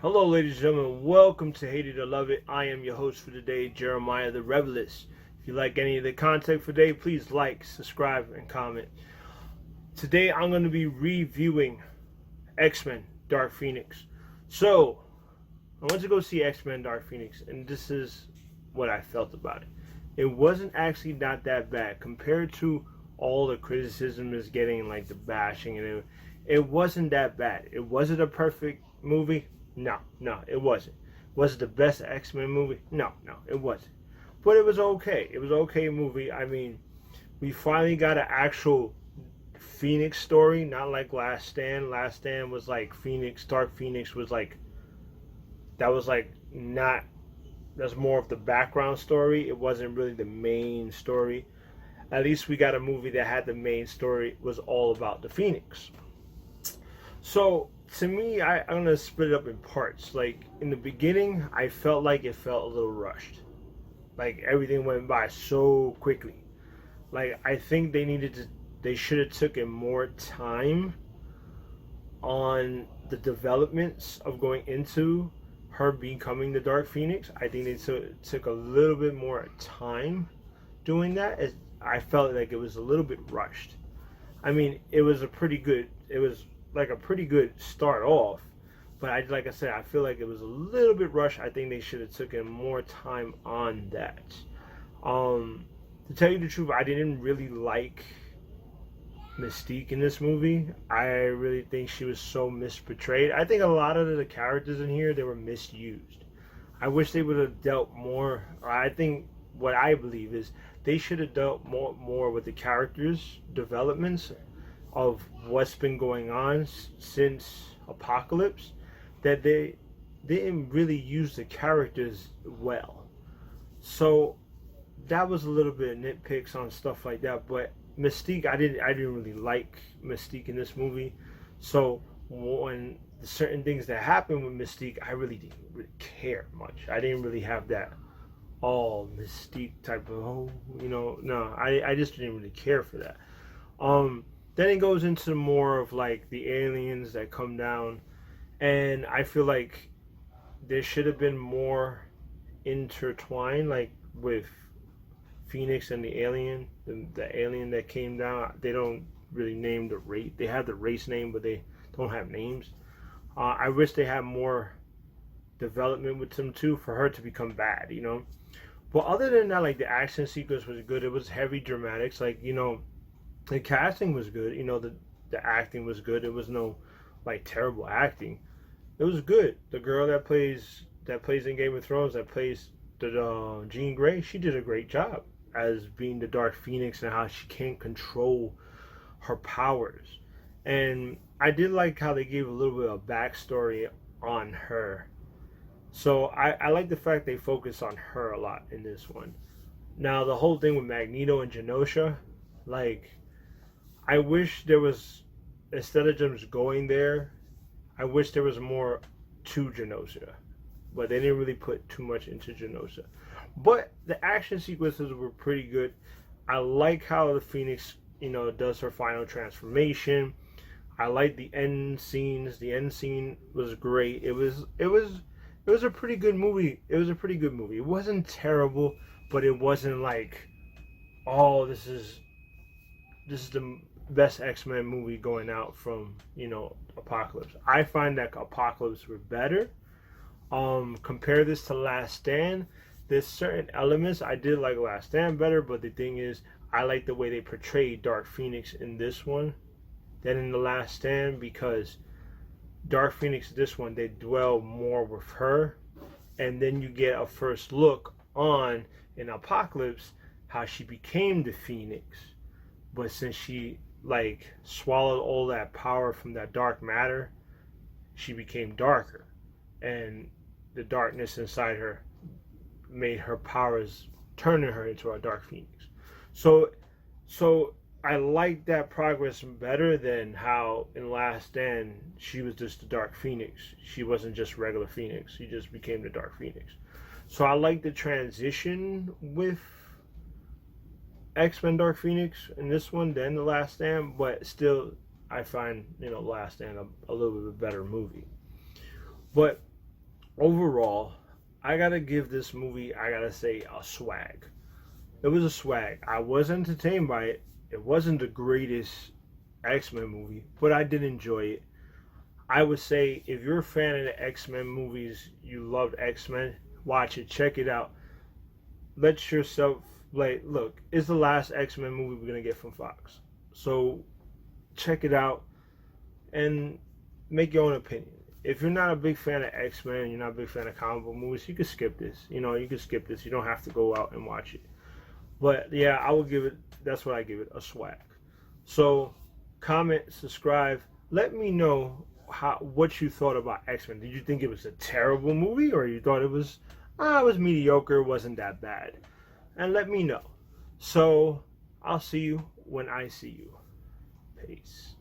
Hello, ladies and gentlemen. Welcome to Hated to Love It. I am your host for today, Jeremiah the Revelist. If you like any of the content for today, please like, subscribe, and comment. Today, I'm going to be reviewing X-Men Dark Phoenix. So, I went to go see X-Men Dark Phoenix, and this is what I felt about it. It wasn't actually not that bad compared to all the criticism is getting, like the bashing, and it wasn't that bad. It wasn't a perfect movie. No, it wasn't. Was it the best X-Men movie? No, it wasn't. But it was okay. It was an okay movie. I mean, we finally got an actual Phoenix story, not like Last Stand. Last Stand was like Phoenix, Dark Phoenix was like, that was like not, that's more of the background story. It wasn't really the main story. At least we got a movie that had the main story, was all about the Phoenix. So to me, I'm gonna split it up in parts. Like in the beginning, I felt like it felt a little rushed. Like everything went by so quickly. Like I think they should have taken more time on the developments of going into her becoming the Dark Phoenix. I think they took a little bit more time doing that. I felt like it was a little bit rushed. I mean, it was like a pretty good start off, but like I said, I feel like it was a little bit rushed. I think they should have taken more time on that. To tell you the truth, I didn't really like Mystique in this movie. I really think she was so misportrayed. I think a lot of the characters in here, they were misused. I wish they would have dealt more. I think what I believe is they should have dealt more with the characters' developments of what's been going on since Apocalypse, that they didn't really use the characters well. So that was a little bit of nitpicks on stuff like that. But Mystique, I didn't really like Mystique in this movie. So when certain things that happened with Mystique, I really didn't really care much. I didn't really have that all Mystique type of no, I just didn't really care for that. Then it goes into more of like the aliens that come down, and I feel like there should have been more intertwined, like with Phoenix and the alien, the alien that came down. They don't really name the race. They have the race name, but they don't have names. I wish they had more development with them too for her to become bad, But other than that, like the action sequence was good. It was heavy dramatics, like the casting was good. The acting was good. It was no like terrible acting. It was good. The girl that plays in Game of Thrones, that plays the Jean Grey, she did a great job as being the Dark Phoenix and how she can't control her powers. And I did like how they gave a little bit of backstory on her. So I like the fact they focus on her a lot in this one. Now the whole thing with Magneto and Genosha, like, I wish there was, instead of just going there, I wish there was more to Genosha. But they didn't really put too much into Genosha. But the action sequences were pretty good. I like how the Phoenix, does her final transformation. I like the end scenes. The end scene was great. It was a pretty good movie. It was a pretty good movie. It wasn't terrible, but it wasn't like, oh, this is the best X-Men movie going out from, Apocalypse. I find that Apocalypse were better. Compare this to Last Stand. There's certain elements I did like Last Stand better, but the thing is, I like the way they portrayed Dark Phoenix in this one than in the Last Stand, because Dark Phoenix, this one, they dwell more with her, and then you get a first look on in Apocalypse how she became the Phoenix. But since she like swallowed all that power from that dark matter, she became darker, and the darkness inside her made her powers, turning her into a Dark Phoenix. So I like that progress better than how in Last Stand she was just the Dark Phoenix. She wasn't just regular Phoenix. She just became the Dark Phoenix. So I like the transition with X-Men Dark Phoenix in this one than the Last Stand, but still I find Last Stand a little bit better movie. But overall, I gotta give this movie, I gotta say, a swag. It was a swag. I was entertained by it. It wasn't the greatest X-Men movie, but I did enjoy it. I would say if you're a fan of the X-Men movies, you loved X-Men, watch it, check it out. Let yourself, like, look, it's the last X-Men movie we're gonna get from Fox. So check it out and make your own opinion. If you're not a big fan of X-Men, you're not a big fan of comic book movies, you can skip this. You can skip this. You don't have to go out and watch it. But yeah, I would give it, that's what I give it, a swag. So comment, subscribe, let me know what you thought about X-Men. Did you think it was a terrible movie, or you thought it was mediocre, wasn't that bad? And let me know. So I'll see you when I see you. Peace.